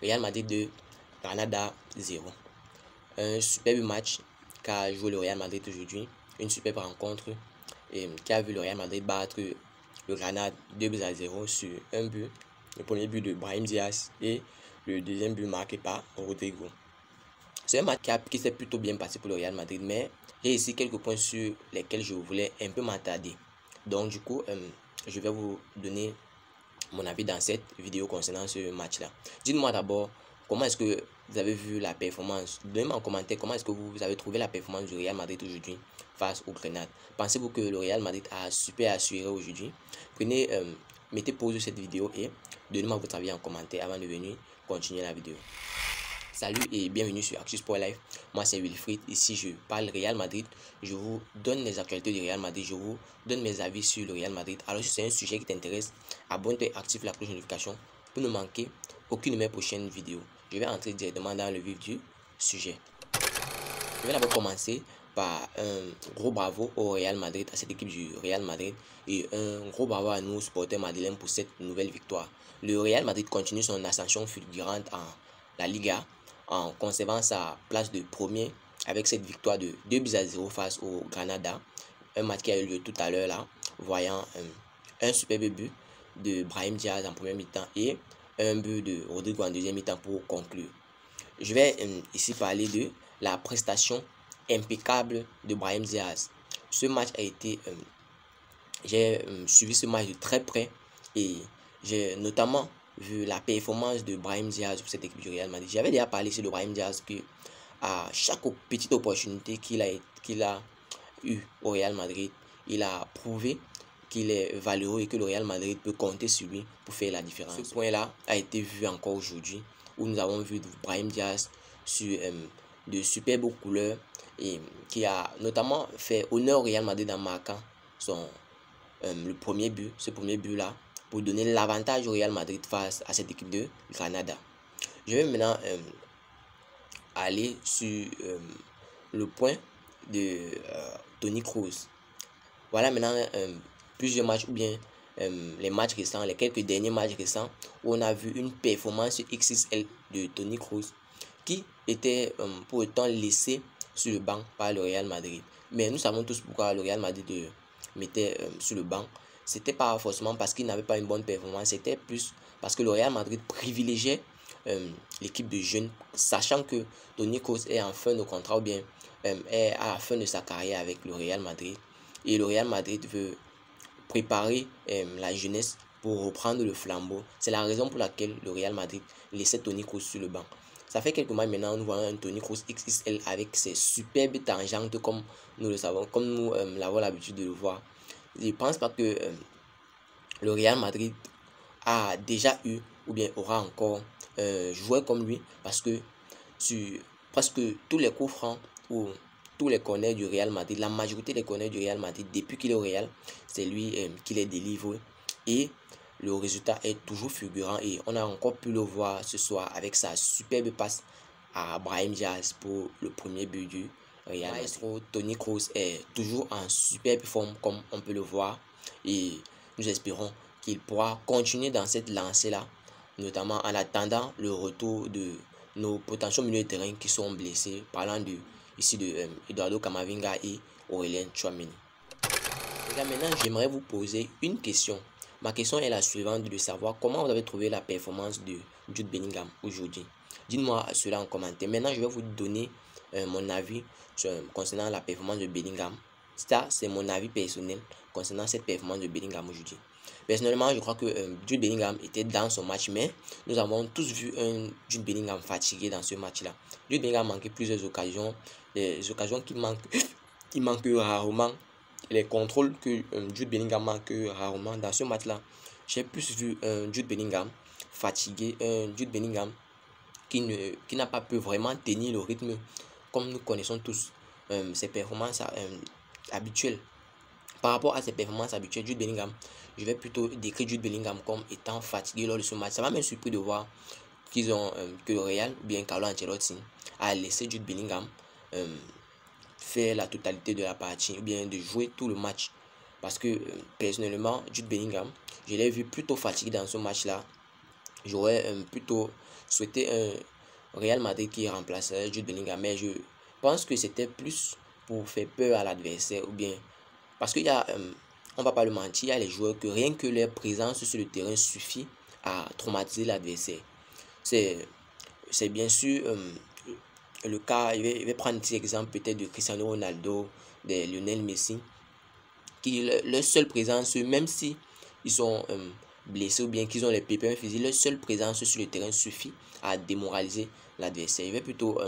Real Madrid 2, Granada 0. Un superbe match qu'a joué le Real Madrid aujourd'hui. Une superbe rencontre qui a vu le Real Madrid battre le Granada 2-0 sur un but. Le premier but de Brahim Diaz et le deuxième but marqué par Rodrigo. C'est un match qui s'est plutôt bien passé pour le Real Madrid, mais j'ai ici quelques points sur lesquels je voulais un peu m'attarder. Donc du coup, je vais vous donner mon avis dans cette vidéo concernant ce match-là. Dites-moi d'abord, comment est-ce que vous avez vu la performance? Donnez-moi en commentaire comment est-ce que vous avez trouvé la performance du Real Madrid aujourd'hui face au Grenade. Pensez-vous que le Real Madrid a super assuré aujourd'hui? Prenez, mettez pause sur cette vidéo et donnez-moi votre avis en commentaire avant de venir continuer la vidéo. Salut et bienvenue sur Actu Sport Live. Moi c'est Wilfried. Ici je parle Real Madrid. Je vous donne les actualités du Real Madrid. Je vous donne mes avis sur le Real Madrid. Alors si c'est un sujet qui t'intéresse, abonne-toi et active la cloche de notification pour ne manquer aucune de mes prochaines vidéos. Je vais entrer directement dans le vif du sujet. Je vais d'abord commencer par un gros bravo au Real Madrid, à cette équipe du Real Madrid, et un gros bravo à nous, supporters madrilènes, pour cette nouvelle victoire. Le Real Madrid continue son ascension fulgurante en la Liga, en conservant sa place de premier avec cette victoire de 2-0 face au Granada. Un match qui a eu lieu tout à l'heure là, voyant un superbe but de Brahim Diaz en première mi-temps et un but de Rodrigo en deuxième mi-temps pour conclure. Je vais ici parler de la prestation impeccable de Brahim Diaz. Ce match a été... j'ai suivi ce match de très près et j'ai notamment vu la performance de Brahim Diaz pour cette équipe du Real Madrid. J'avais déjà parlé sur le Brahim Diaz que à chaque petite opportunité qu'il a eu au Real Madrid, il a prouvé qu'il est valeureux et que le Real Madrid peut compter sur lui pour faire la différence. Ce point-là a été vu encore aujourd'hui où nous avons vu Brahim Diaz sur de superbes couleurs et qui a notamment fait honneur au Real Madrid en marquant le premier but, ce premier but-là, pour donner l'avantage au Real Madrid face à cette équipe de Granada. Je vais maintenant aller sur le point de Toni Kroos. Voilà maintenant plusieurs matchs ou bien les matchs récents, les quelques derniers matchs récents où on a vu une performance XXL de Toni Kroos qui était pour autant laissé sur le banc par le Real Madrid. Mais nous savons tous pourquoi le Real Madrid mettait sur le banc. C'était pas forcément parce qu'il n'avait pas une bonne performance, c'était plus parce que le Real Madrid privilégiait l'équipe de jeunes, sachant que Toni Kroos est en fin de contrat ou bien est à la fin de sa carrière avec le Real Madrid. Et le Real Madrid veut préparer la jeunesse pour reprendre le flambeau. C'est la raison pour laquelle le Real Madrid laissait Toni Kroos sur le banc. Ça fait quelques mois maintenant, nous voyons un Toni Kroos XXL avec ses superbes tangentes comme nous le savons, comme nous l'avons l'habitude de le voir. Je ne pense pas que le Real Madrid a déjà eu ou bien aura encore joué comme lui, parce que sur presque tous les coups francs ou tous les corners du Real Madrid, la majorité des corners du Real Madrid depuis qu'il est au Real, c'est lui qui les délivre et le résultat est toujours fulgurant et on a encore pu le voir ce soir avec sa superbe passe à Brahim Diaz pour le premier but du Real Madrid. Toni Kroos est toujours en superbe forme comme on peut le voir et nous espérons qu'il pourra continuer dans cette lancée-là, notamment en attendant le retour de nos potentiels milieux de terrain qui sont blessés, parlant ici de Eduardo Camavinga et Aurélien Tchouaméni. Maintenant, j'aimerais vous poser une question. Ma question est la suivante, de savoir comment vous avez trouvé la performance de Jude Bellingham aujourd'hui. Dites-moi cela en commentaire. Maintenant, je vais vous donner mon avis concernant la performance de Bellingham. Ça, c'est mon avis personnel concernant cette performance de Bellingham aujourd'hui. Personnellement, je crois que Jude Bellingham était dans son match, mais nous avons tous vu un Jude Bellingham fatigué dans ce match-là. Jude Bellingham manquait plusieurs occasions, des occasions qui manquent rarement. Les contrôles que Jude Bellingham manque rarement dans ce match-là. J'ai plus vu un Jude Bellingham fatigué, un Jude Bellingham qui n'a pas pu vraiment tenir le rythme comme nous connaissons tous ses performances habituelles. Par rapport à ses performances habituelles, Jude Bellingham, je vais plutôt décrire Jude Bellingham comme étant fatigué lors de ce match. Ça m'a même surpris de voir que le Real, bien Carlo Ancelotti, a laissé Jude Bellingham faire la totalité de la partie, ou bien de jouer tout le match. Parce que personnellement, Jude Bellingham, je l'ai vu plutôt fatigué dans ce match-là. J'aurais plutôt souhaité un Real Madrid qui remplacerait Jude Bellingham, mais je pense que c'était plus pour faire peur à l'adversaire, ou bien parce qu'il y a, on va pas le mentir, il y a les joueurs que rien que leur présence sur le terrain suffit à traumatiser l'adversaire. C'est bien sûr le cas, je vais prendre un petit exemple peut-être de Cristiano Ronaldo, de Lionel Messi, qui leur seule présence, même si ils sont blessés ou bien qu'ils ont les pépins physiques, leur seule présence sur le terrain suffit à démoraliser l'adversaire. Je vais plutôt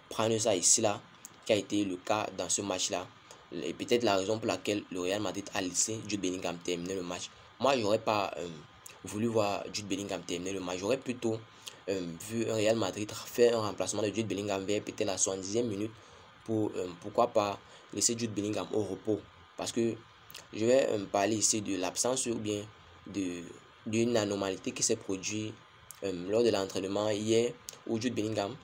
prendre ça ici là, qui a été le cas dans ce match là, et peut-être la raison pour laquelle le Real Madrid a laissé Jude Bellingham terminer le match. Moi, j'aurais pas voulu voir Jude Bellingham terminer le match. J'aurais plutôt vu un Real Madrid faire un remplacement de Jude Bellingham vers peut-être la 70e minute pour pourquoi pas laisser Jude Bellingham au repos. Parce que je vais parler ici de l'absence ou bien d'une anomalité qui s'est produite lors de l'entraînement hier où Jude Bellingham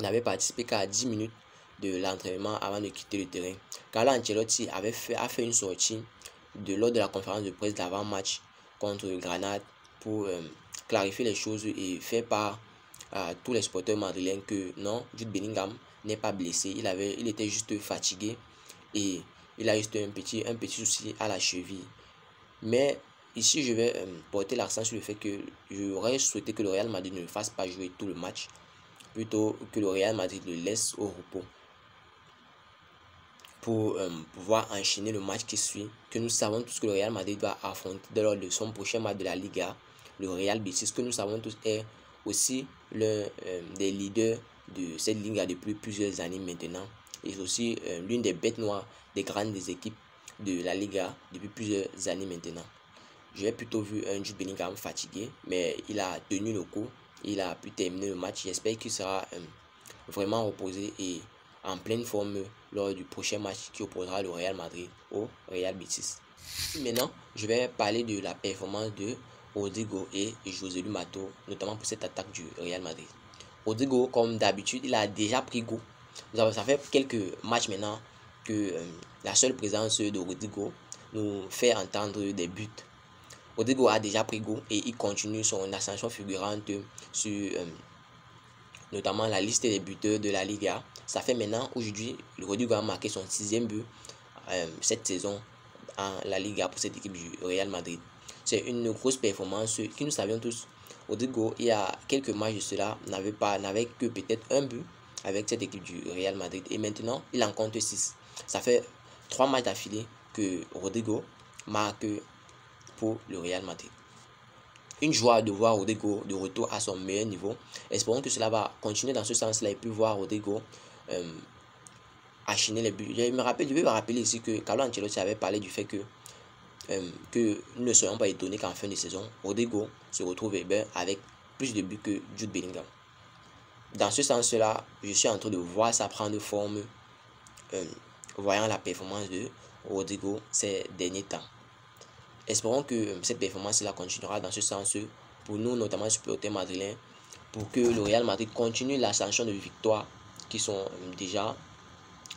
n'avait participé qu'à 10 minutes de l'entraînement avant de quitter le terrain. Carlo Ancelotti a fait une sortie lors de la conférence de presse d'avant-match contre Granade pour clarifier les choses et faire part à tous les supporters madrilènes que non, Jude Bellingham n'est pas blessé, il était juste fatigué et il a juste un petit souci à la cheville. Mais ici, je vais porter l'accent sur le fait que j'aurais souhaité que le Real Madrid ne le fasse pas jouer tout le match, plutôt que le Real Madrid le laisse au repos pour pouvoir enchaîner le match qui suit, que nous savons tous que le Real Madrid va affronter lors de son prochain match de la Liga, le Real Betis, que nous savons tous est aussi l'un des leaders de cette Liga depuis plusieurs années maintenant, et aussi l'une des bêtes noires des grandes équipes de la Liga depuis plusieurs années maintenant. J'ai plutôt vu un Jude Bellingham fatigué, mais il a tenu le coup, il a pu terminer le match. J'espère qu'il sera vraiment reposé et en pleine forme lors du prochain match qui opposera le Real Madrid au Real Betis. Maintenant, je vais parler de la performance de Rodrigo et Joselu Mato, notamment pour cette attaque du Real Madrid. Rodrigo, comme d'habitude, il a déjà pris goût. Ça fait quelques matchs maintenant que la seule présence de Rodrigo nous fait entendre des buts. Rodrigo a déjà pris goût et il continue son ascension fulgurante sur notamment la liste des buteurs de la Liga. Ça fait maintenant, aujourd'hui, Rodrigo a marqué son 6e but cette saison en la Liga pour cette équipe du Real Madrid. C'est une grosse performance que nous savions tous. Rodrigo, il y a quelques matchs de cela, n'avait que peut-être un but avec cette équipe du Real Madrid. Et maintenant, il en compte 6. Ça fait 3 matchs d'affilée que Rodrigo marque pour le Real Madrid. Une joie de voir Rodrigo de retour à son meilleur niveau. Espérons que cela va continuer dans ce sens-là et puis voir Rodrigo enchaîner les buts. Je vais me rappeler ici que Carlo Ancelotti avait parlé du fait que nous ne serions pas étonnés qu'en fin de saison, Rodrigo se retrouve avec plus de buts que Jude Bellingham. Dans ce sens-là, je suis en train de voir ça prendre forme, voyant la performance de Rodrigo ces derniers temps. Espérons que cette performance-là continuera dans ce sens pour nous, notamment supporters madrilènes, pour que le Real Madrid continue l'ascension de victoires qui sont déjà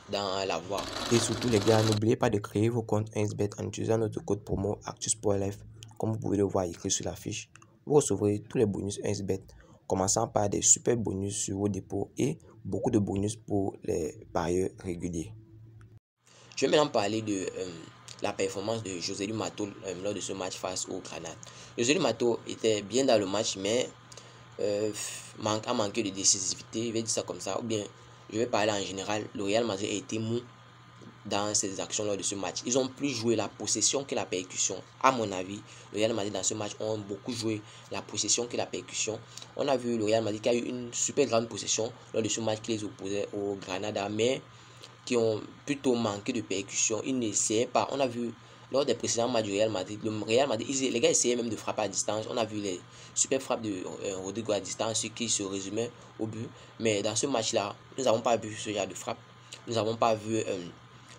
dans la voie. Et surtout les gars, n'oubliez pas de créer vos comptes 1xBet en utilisant notre code promo ActuSportLife. Comme vous pouvez le voir écrit sur la fiche, vous recevrez tous les bonus 1xBet, commençant par des super bonus sur vos dépôts et beaucoup de bonus pour les parieurs réguliers. Je vais maintenant parler de la performance de Joselu Mato lors de ce match face au Granade. Joselu Mato était bien dans le match, mais a manqué de décisivité, je vais dire ça comme ça, ou bien je vais parler en général, le Real Madrid a été mou dans ses actions lors de ce match. Ils ont plus joué la possession que la percussion. À mon avis, le Real Madrid dans ce match ont beaucoup joué la possession que la percussion. On a vu le Real Madrid qui a eu une super grande possession lors de ce match qui les opposait au Granada, mais qui ont plutôt manqué de percussion. Ils n'essayaient pas. On a vu lors des précédents matchs du Real Madrid, les gars essayaient même de frapper à distance. On a vu les super frappes de Rodrigo à distance qui se résumaient au but. Mais dans ce match-là, nous n'avons pas vu ce genre de frappe. Nous n'avons pas vu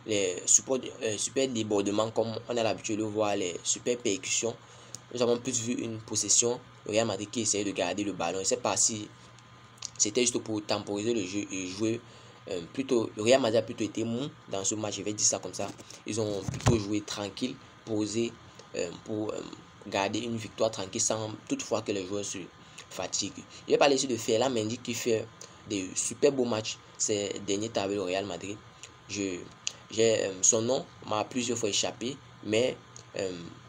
les super débordements comme on a l'habitude de voir, les super percussions. Nous avons plus vu une possession, le Real Madrid qui essayait de garder le ballon. Je ne sais pas si c'était juste pour temporiser le jeu et jouer. Le Real Madrid a plutôt été mou dans ce match, je vais dire ça comme ça. Ils ont plutôt joué tranquille, posé pour garder une victoire tranquille sans toutefois que les joueurs se fatigue. Je vais parler ici de Ferland Mendy qui fait des super beaux matchs ces derniers temps avec le Real Madrid. Son nom m'a plusieurs fois échappé, mais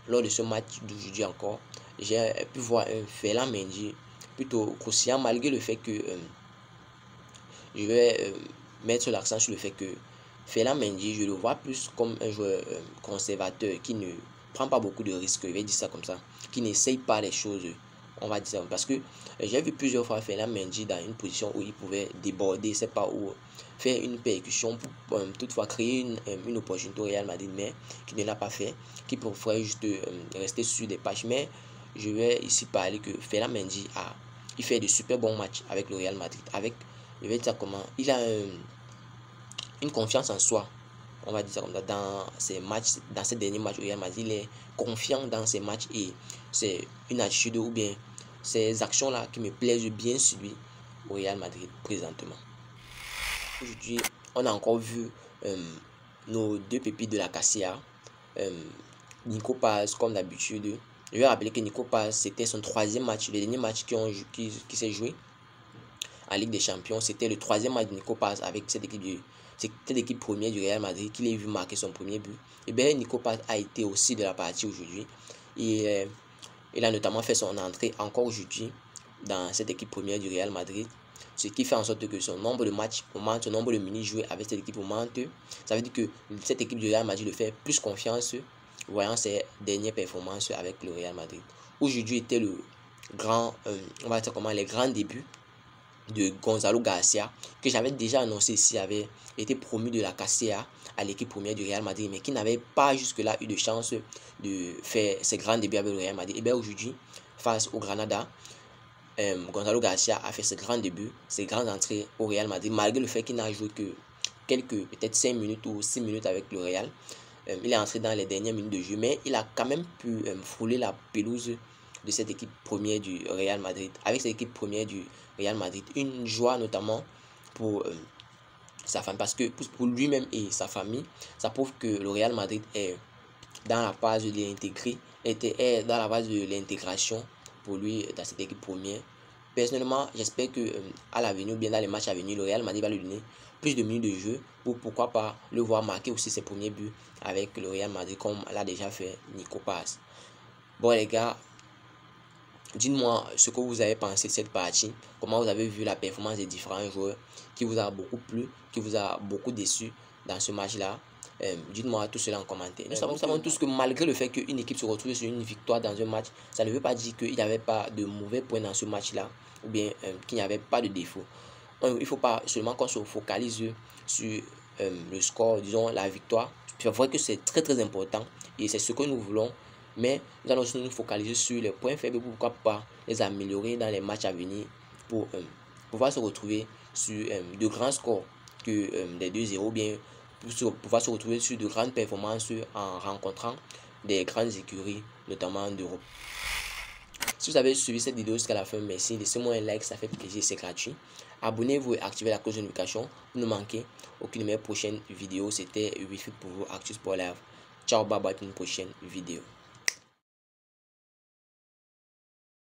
lors de ce match d'aujourd'hui encore, j'ai pu voir un Ferland Mendy plutôt croustillant, malgré le fait que je vais mettre l'accent sur le fait que Ferland Mendy, je le vois plus comme un joueur conservateur qui ne prend pas beaucoup de risques, je vais dire ça comme ça, qui n'essaye pas les choses, on va dire ça, parce que j'ai vu plusieurs fois Ferland Mendy dans une position où il pouvait déborder, c'est pas où faire une percussion pour toutefois créer une opportunité au Real Madrid, mais qui ne l'a pas fait, qui pourrait juste rester sur des pages. Mais je vais ici parler que Ferland Mendy il fait de super bons matchs avec le Real Madrid, je vais dire comment, il a une confiance en soi, on va dire ça comme ça, dans ses matchs, dans ses derniers matchs au Real Madrid, il est confiant dans ses matchs et c'est une attitude ou bien ces actions-là qui me plaisent bien sur lui au Real Madrid présentement. Aujourd'hui, on a encore vu nos deux pépites de la Casilla, Nico Paz comme d'habitude. Je vais rappeler que Nico Paz, c'était son troisième match, le dernier match qui s'est joué en Ligue des Champions, c'était le troisième match de Nico Paz avec cette équipe première du Real Madrid qu'il a vu marquer son premier but. Et bien Nico Paz a été aussi de la partie aujourd'hui. Il a notamment fait son entrée encore aujourd'hui dans cette équipe première du Real Madrid, ce qui fait en sorte que son nombre de matchs augmente, son nombre de minutes jouées avec cette équipe augmente. Ça veut dire que cette équipe du Real Madrid le fait plus confiance voyant ses dernières performances avec le Real Madrid. Aujourd'hui était le grand, on va dire comment, les grands débuts de Gonzalo Garcia, que j'avais déjà annoncé s'il avait été promu de la Casilla à l'équipe première du Real Madrid, mais qui n'avait pas jusque-là eu de chance de faire ses grands débuts avec le Real Madrid. Et bien aujourd'hui, face au Granada, Gonzalo Garcia a fait ses grands débuts, ses grandes entrées au Real Madrid, malgré le fait qu'il n'a joué que peut-être 5 minutes ou 6 minutes avec le Real. Il est entré dans les dernières minutes de jeu, mais il a quand même pu frôler la pelouse de cette équipe première du Real Madrid. Avec cette équipe première du Real Madrid, une joie notamment pour sa famille, parce que pour lui-même et sa famille, ça prouve que le Real Madrid est dans la phase de l'intégrer, est dans la phase de l'intégration pour lui dans cette équipe première. Personnellement, j'espère que à l'avenir ou bien dans les matchs à venir, le Real Madrid va lui donner plus de minutes de jeu pour pourquoi pas le voir marquer aussi ses premiers buts avec le Real Madrid comme l'a déjà fait Nico Paz. Bon les gars, dites-moi ce que vous avez pensé de cette partie, comment vous avez vu la performance des différents joueurs, qui vous a beaucoup plu, qui vous a beaucoup déçu dans ce match-là. Dites-moi tout cela en commentaire. Nous savons tous que malgré le fait qu'une équipe se retrouve sur une victoire dans un match, ça ne veut pas dire qu'il n'y avait pas de mauvais points dans ce match-là, ou bien qu'il n'y avait pas de défaut. Il ne faut pas seulement qu'on se focalise sur le score, disons la victoire. C'est vrai que c'est très très important et c'est ce que nous voulons, mais nous allons aussi nous focaliser sur les points faibles pour pourquoi pas les améliorer dans les matchs à venir pour pouvoir se retrouver sur de grands scores que des 2-0, bien pour pouvoir se retrouver sur de grandes performances en rencontrant des grandes écuries, notamment d'Europe. Si vous avez suivi cette vidéo jusqu'à la fin, merci. Laissez-moi un like, ça fait plaisir, c'est gratuit. Abonnez-vous et activez la cloche de notification pour ne manquer aucune de mes prochaines vidéos. C'était Wifi pour vous, Actu Sport Live. Ciao, bye bye pour une prochaine vidéo.